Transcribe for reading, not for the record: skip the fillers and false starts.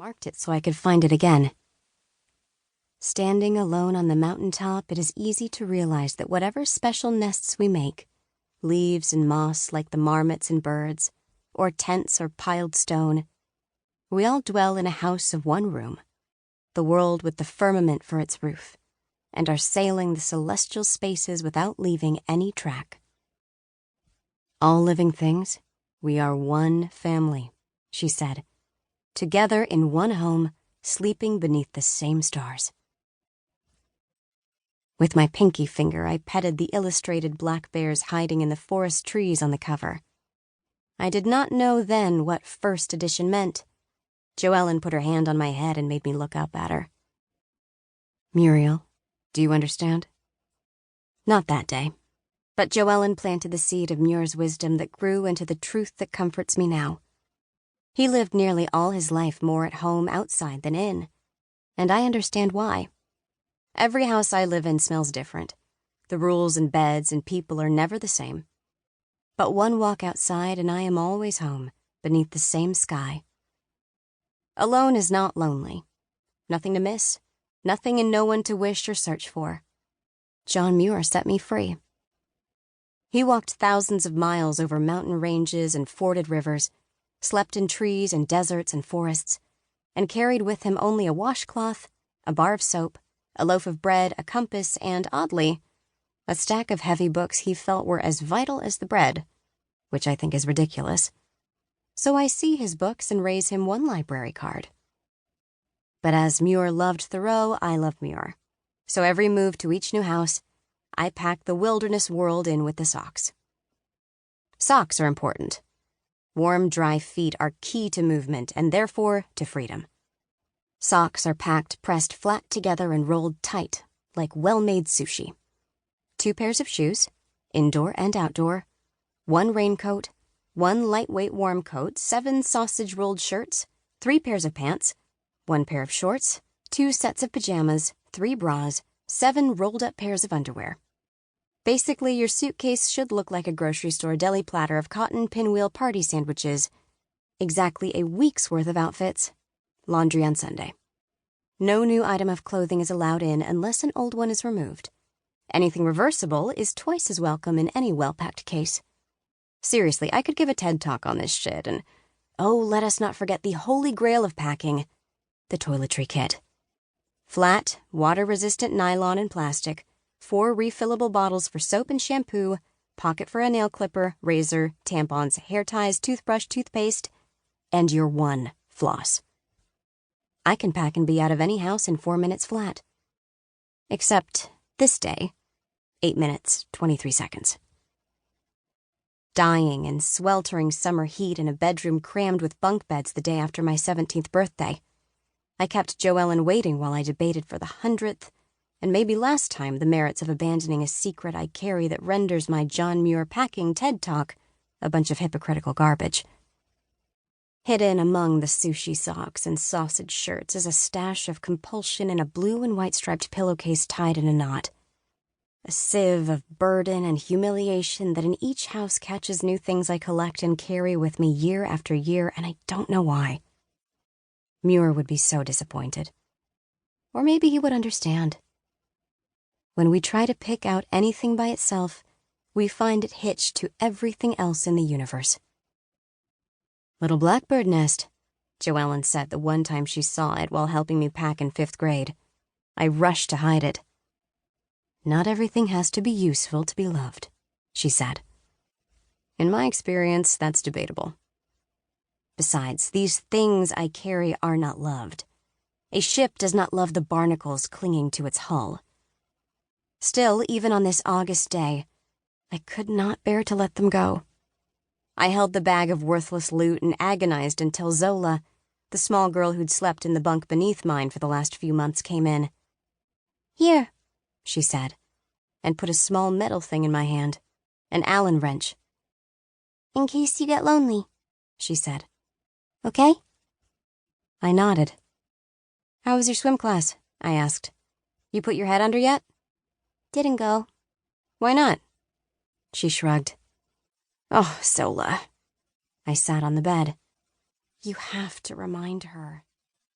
marked it so I could find it again. Standing alone on the mountaintop, it is easy to realize that whatever special nests we make, leaves and moss like the marmots and birds, or tents or piled stone, we all dwell in a house of one room, the world with the firmament for its roof, and are sailing the celestial spaces without leaving any track. All living things, we are one family, she said, together in one home, sleeping beneath the same stars. With my pinky finger, I petted the illustrated black bears hiding in the forest trees on the cover. I did not know then what first edition meant. Joellen put her hand on my head and made me look up at her. Muriel, do you understand? Not that day, but Joellen planted the seed of Muir's wisdom that grew into the truth that comforts me now. He lived nearly all his life more at home outside than in, and I understand why. Every house I live in smells different. The rules and beds and people are never the same. But one walk outside and I am always home, beneath the same sky. Alone is not lonely. Nothing to miss, nothing and no one to wish or search for. John Muir set me free. He walked thousands of miles over mountain ranges and forded rivers, slept in trees and deserts and forests, and carried with him only a washcloth, a bar of soap, a loaf of bread, a compass, and, oddly, a stack of heavy books he felt were as vital as the bread, which I think is ridiculous. So I see his books and raise him one library card. But as Muir loved Thoreau, I love Muir. So every move to each new house, I pack the wilderness world in with the socks. Socks are important. Warm, dry feet are key to movement and therefore to freedom. Socks are packed, pressed flat together and rolled tight, like well-made sushi. 2 pairs of shoes, indoor and outdoor, 1 raincoat, 1 lightweight warm coat, 7 sausage-rolled shirts, 3 pairs of pants, 1 pair of shorts, 2 sets of pajamas, 3 bras, 7 rolled-up pairs of underwear. Basically, your suitcase should look like a grocery store deli platter of cotton pinwheel party sandwiches. Exactly a week's worth of outfits. Laundry on Sunday. No new item of clothing is allowed in unless an old one is removed. Anything reversible is twice as welcome in any well-packed case. Seriously, I could give a TED Talk on this shit, and let us not forget the holy grail of packing, the toiletry kit. Flat, water-resistant nylon and plastic, 4 refillable bottles for soap and shampoo, pocket for a nail clipper, razor, tampons, hair ties, toothbrush, toothpaste, and your one floss. I can pack and be out of any house in 4 minutes flat. Except this day, 8 minutes, 23 seconds. Dying in sweltering summer heat in a bedroom crammed with bunk beds the day after my 17th birthday. I kept Joellen waiting while I debated for the 100th, and maybe last time, the merits of abandoning a secret I carry that renders my John Muir packing TED Talk a bunch of hypocritical garbage. Hidden among the sushi socks and sausage shirts is a stash of compulsion in a blue and white striped pillowcase tied in a knot. A sieve of burden and humiliation that in each house catches new things I collect and carry with me year after year, and I don't know why. Muir would be so disappointed. Or maybe he would understand. When we try to pick out anything by itself, we find it hitched to everything else in the universe. Little blackbird nest, Joellen said the one time she saw it while helping me pack in 5th grade. I rushed to hide it. Not everything has to be useful to be loved, she said. In my experience, that's debatable. Besides, these things I carry are not loved. A ship does not love the barnacles clinging to its hull. Still, even on this August day, I could not bear to let them go. I held the bag of worthless loot and agonized until Zola, the small girl who'd slept in the bunk beneath mine for the last few months, came in. Here, she said, and put a small metal thing in my hand, an Allen wrench. In case you get lonely, she said. Okay? I nodded. How was your swim class? I asked. You put your head under yet? Didn't go. Why not? She shrugged. Oh, Zola. I sat on the bed. You have to remind her.